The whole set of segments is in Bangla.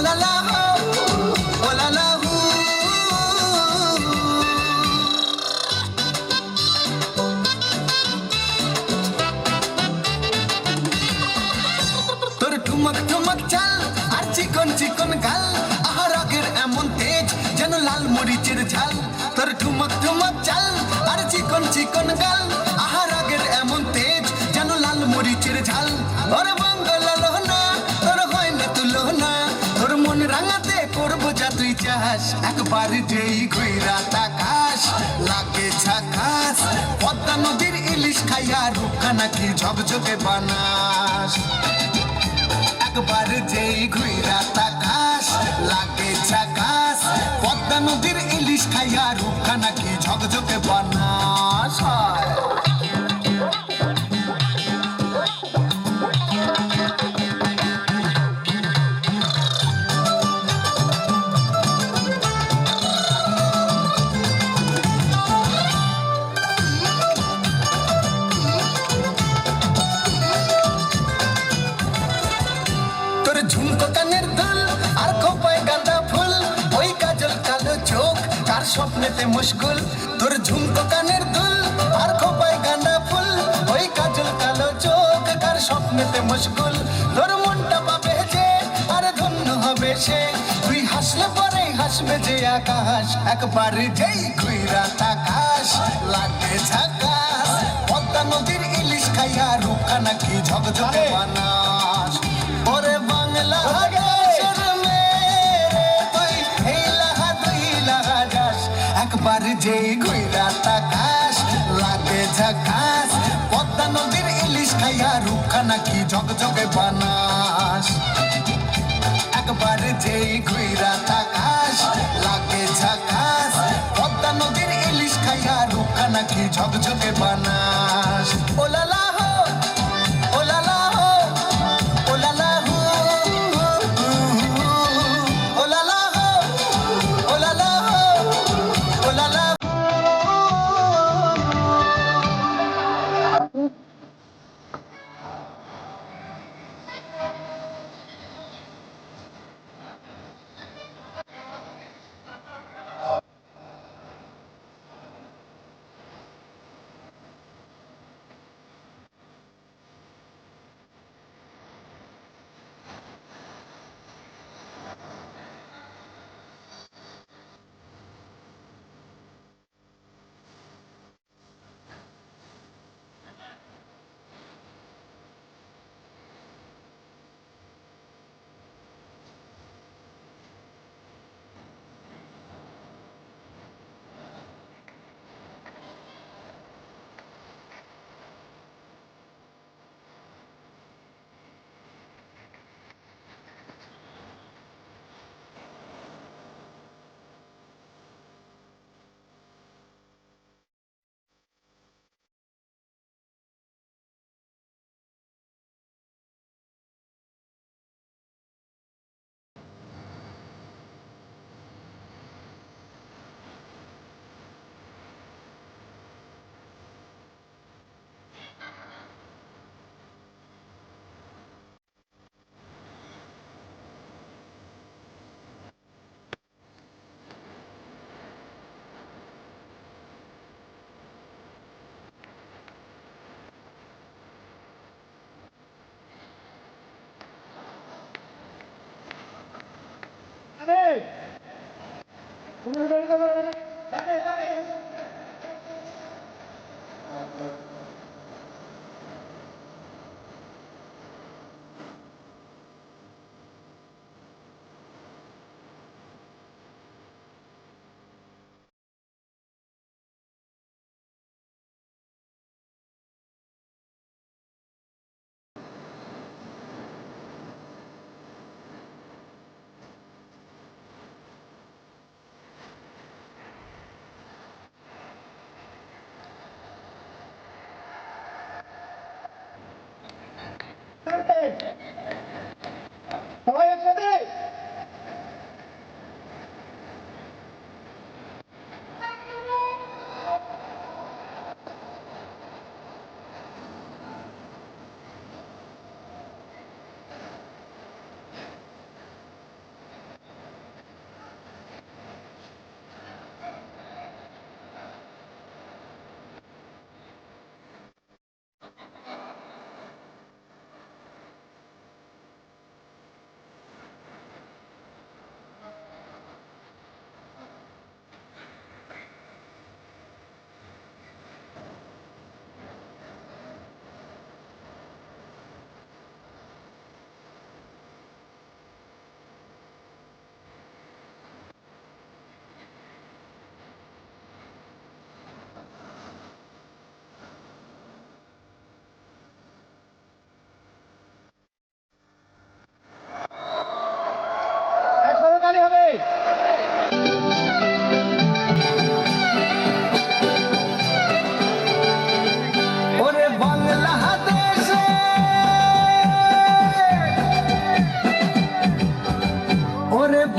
লা লা হো, ও লা লা হু। তোর ঠুমক ঠুমক চাল আর চিকন চিকন গাল, আহার আগের এমন তেজ যেন লাল মরিচের ঝাল। তোর ঠুমক ঠুমক চাল আর চিকন চিকন গাল, আহার আগের এমন তেজ যেন লাল মরিচের ঝাল। ওর বাঙ্গালা লোহনা তোর হয় না তুলনা, তোর মন রাঙাতে করবো যা তুই চাস। একবার যেই ঘুইরা তাকাস লাগে ঝাকাস, পদ্মা নদীর ইলিশ খাইয়া রূপখানা কি ঝকঝকে বানাস। একবার যেই ঘুইরা তাকাস লাগে ঝাকাস, পদ্মা নদীর ইলিশ খাইয়া রূপখানা কি ঝকঝকে বানাস। তোর ঝুমকো কানের দুল আর খোপায় গাঁদা ফুল, ওই কাজল কালো চোখ কার স্বপ্নেতে মুশকুল। তোর ঝুমকো কানের দুল আর খোপায় গাঁদা ফুল, ওই কাজল কালো চোখ কার স্বপ্নেতে মুশকুল। তোর মনটা পাবে যে আর ধন্য হবে সে, তুই হাসলে পরে হাসবে যে আকাশ। একবার যেই ঘুইরা তাকাস লাগে ঝাকাস, পদ্মা নদীর ইলিশ খাইয়া রূপখানা কি ঝকঝকে বানাস। ওরে বাংলা দেশের মেয়ে তুই এই লাহা দুই লাহা যাস, একবার যেই ঘুইরা তাকাস লাগে ঝাকাস, পদ্মা নদীর ইলিশ খাইয়া রূপখানা কি ঝকঝকে বানাস। একবার যেই ঘুইরা তাকাস লাগে ঝাকাস, পদ্মা নদীর ইলিশ খাইয়া রূপখানা কি ঝকঝকে বানাস। ও লা লা হো, ও লা লা হো, ও লা লা হু, ও লা লা হো, ও লা লা হো, ও লা লা।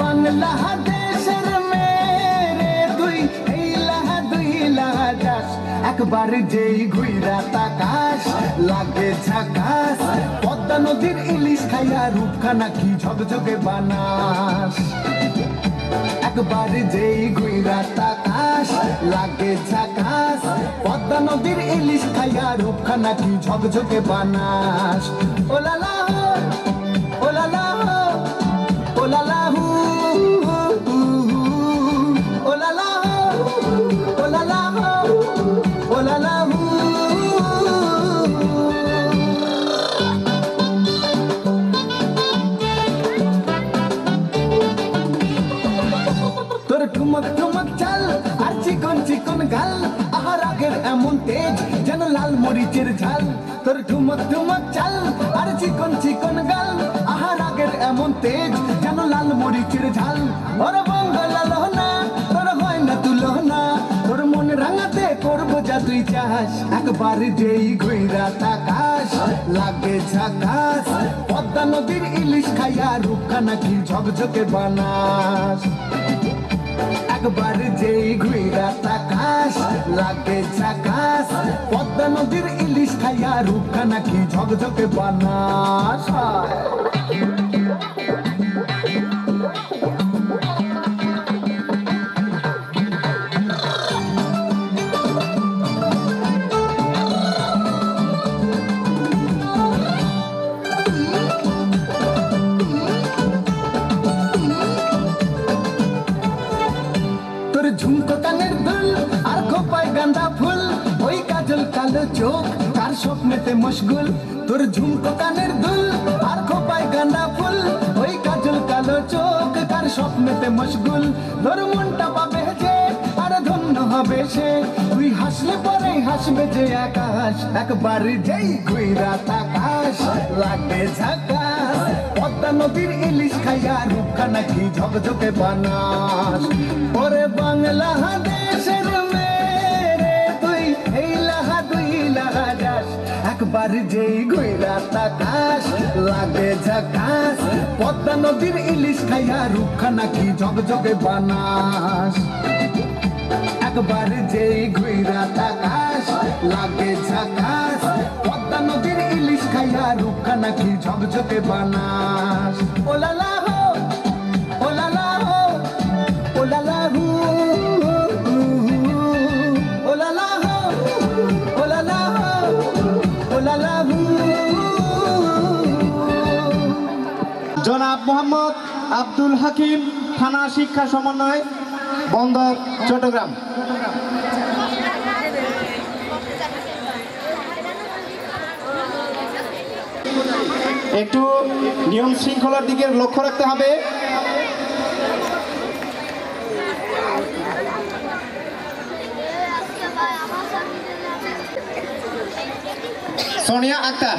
বাংলাদেশের মেরে তুই এই লাহা দুই লাহা যাস একবার যেই ঘুইরা তাকাস লাগে ঝাকাস পদ্মা নদীর ইলিশ খাইয়া রূপখানা কি ঝকঝকে বানাস একবার যেই ঘুইরা তাকাস লাগে ঝাকাস পদ্মা নদীর ইলিশ খাইয়া রূপখানা কি ঝকঝকে বানাস ওলালা ওলালা ওলালা ওলালা ওলালা ওলালা তোর ঠুমক ঠুমক চাল আর চিকন চিকন গাল আহার আগের এমন তেজ যেন লাল মরিচের ঝাল তোর ঠুমক ঠুমক চাল আর চিকন চিকন গাল আহার আগের এমন তেজ যেন লাল মরিচের ঝাল ওর বঙ্গলা লহনা তোর হয় না তুলনা তোর মন রাঙাতে করবো যা তুই চাস একবার যেই ঘুইরা তাকাস লাগে ঝাকাস পদ্মা নদীর ইলিশ খাইয়া রূপখানা কি ঝকঝকে বানাস একবার যেই ঘুইরা তাকাস লাগে ঝাকাস পদ্মা নদীর ইলিশ খাইয়া রূপখানা কি ঝকঝকে বানাস ঝুমকো কানের দুল আর খোপায় গাঁদা ফুল ওই কাজল কালো চোখ কার স্বপ্নেতে মশগুল তোর ঝুমকো কানের দুল আর খোপায় গাঁদা ফুল ওই কাজল কালো চোখ কার স্বপ্নেতে মশগুল তোর মনটা পাবে যে আর ধন্য হবে সে তুই হাসলে পরে হাসবে যে আকাশ একবার যেই ঘুইরা তাকাস লাগে ঝাকাস পদ্মা নদীর ইলিশ খাইয়া রূপখানা কি ঝকঝকে বানাস ওরে বাংলাদেশের মেরে তুই এই লাহা দুই লাহা যাস একবার যেই ঘুইরা তাকাস লাগে ঝাকাস পদ্মা নদীর ইলিশ খাইয়া রূপখানা কি ঝকঝকে বানাস একবার যেই ঘুইরা তাকাস লাগে ঝাকাস পদ্মা নদীর ইলিশ খাইয়া রূপখানা কি ঝকঝকে বানাস ওলালা হো ওলালা হো ওলালা হু ওলালা হো ওলালা হো ওলালা হু জনাব মোহাম্মদ আব্দুল হাকিম, থানা শিক্ষা সমন্বয়, বন্দর, চট্টগ্রাম। একটু নিয়ম শৃঙ্খলার দিকে লক্ষ্য রাখতে হবে। সোনিয়া আক্তার,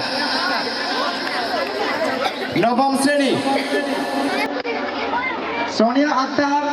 নবম শ্রেণী। সোনিয়া আক্তার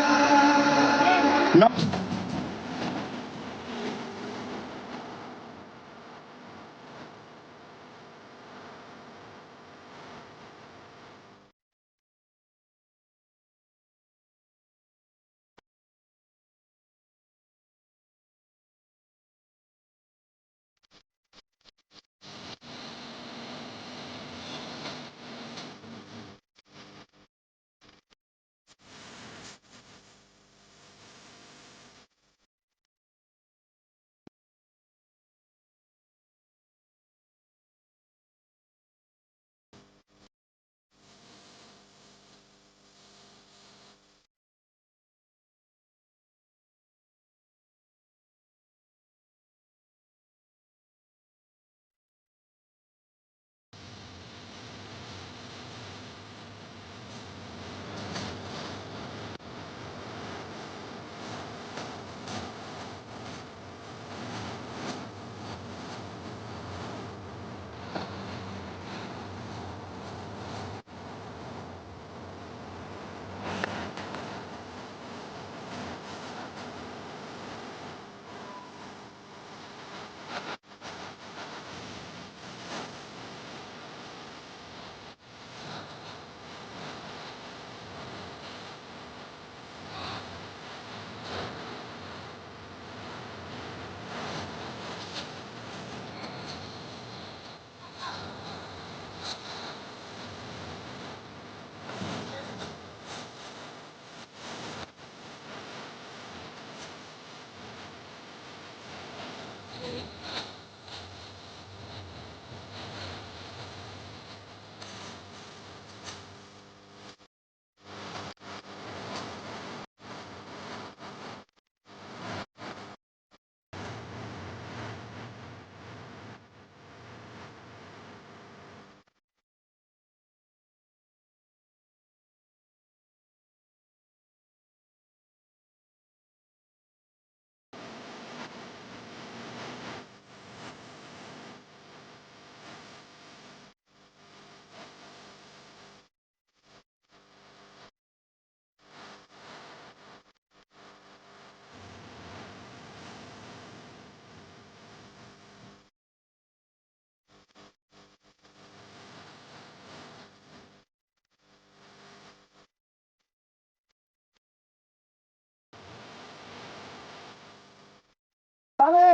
তাহলে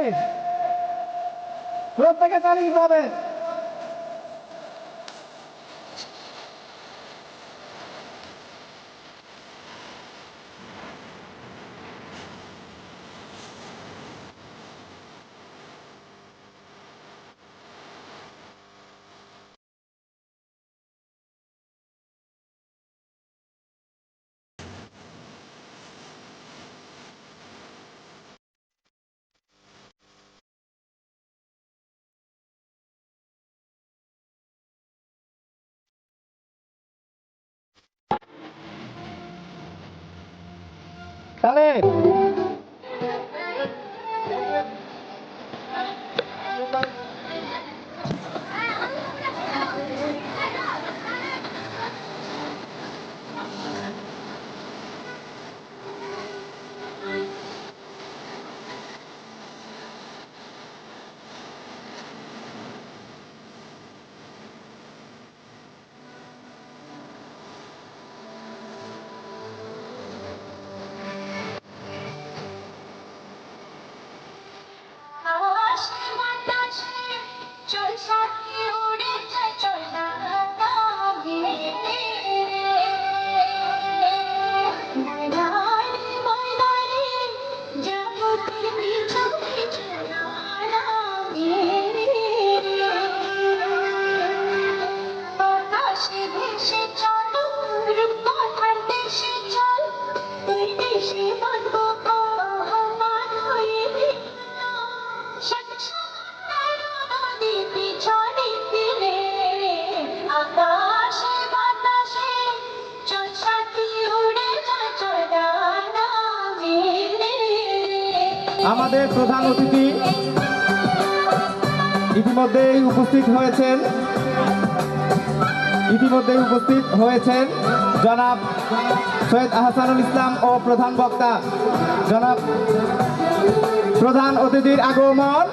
প্রত্যেকে চালিয়ে যাবে। তাহলে আমাদের প্রধান অতিথি ইতিমধ্যেই উপস্থিত হয়েছেন জনাব সৈয়দ আহসানুল ইসলাম ও প্রধান বক্তা জনাব প্রধান অতিথির আগমন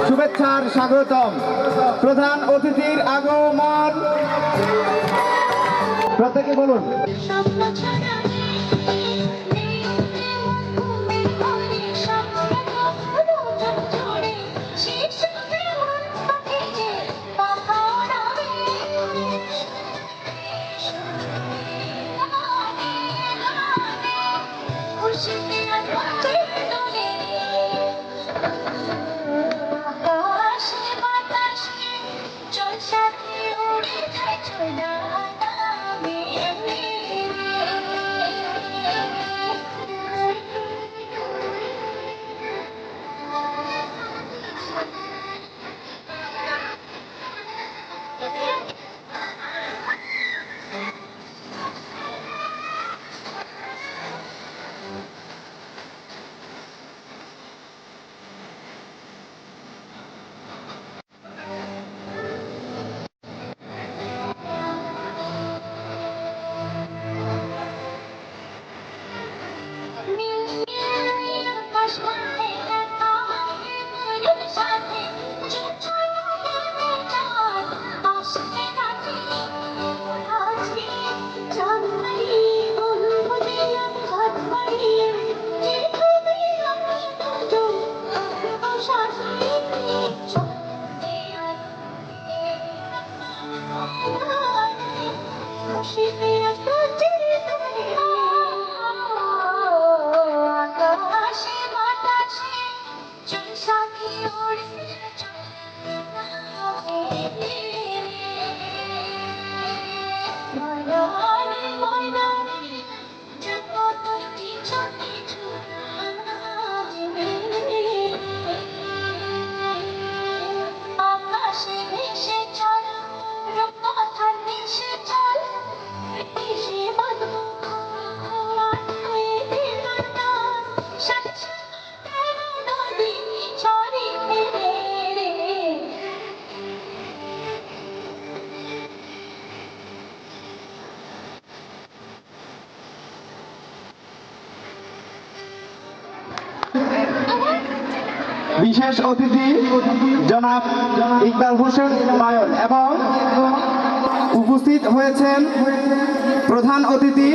শুভেচ্ছার স্বাগতম। প্রধান অতিথির আগমন প্রত্যেকে বলুন। বিশেষ অতিথি জনাব ইকবাল হোসেন নয়ন এবং উপস্থিত হয়েছেন প্রধান অতিথি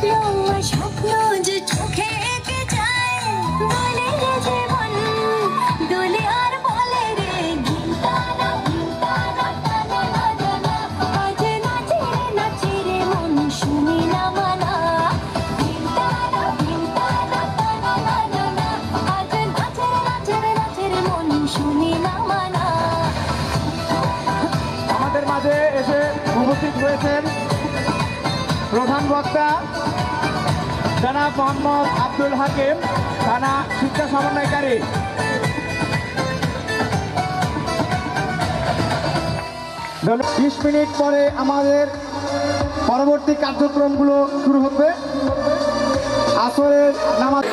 স্বপ্ন স্বপ্ন যে চোখে এঁকে যায় দোলে রে জীবন দোলে আর বলে রে ঘিন্তারা ঘিন্তারা টানা না জানা আজ নাচে রে মন শুনি না মানা ঘিন্তারা ঘিন্তারা টানা না জানা আজ নাচে রে মন শুনি না মানা। আমাদের মাঝে এসে উপস্থিত হয়েছেন প্রধান বক্তা জনাব মোহাম্মদ আব্দুল হাকিম, থানা শিক্ষা সমন্বয়কারী। 20 মিনিট পরে আমাদের পরবর্তী কার্যক্রমগুলো শুরু হবে। আসরের নামাজ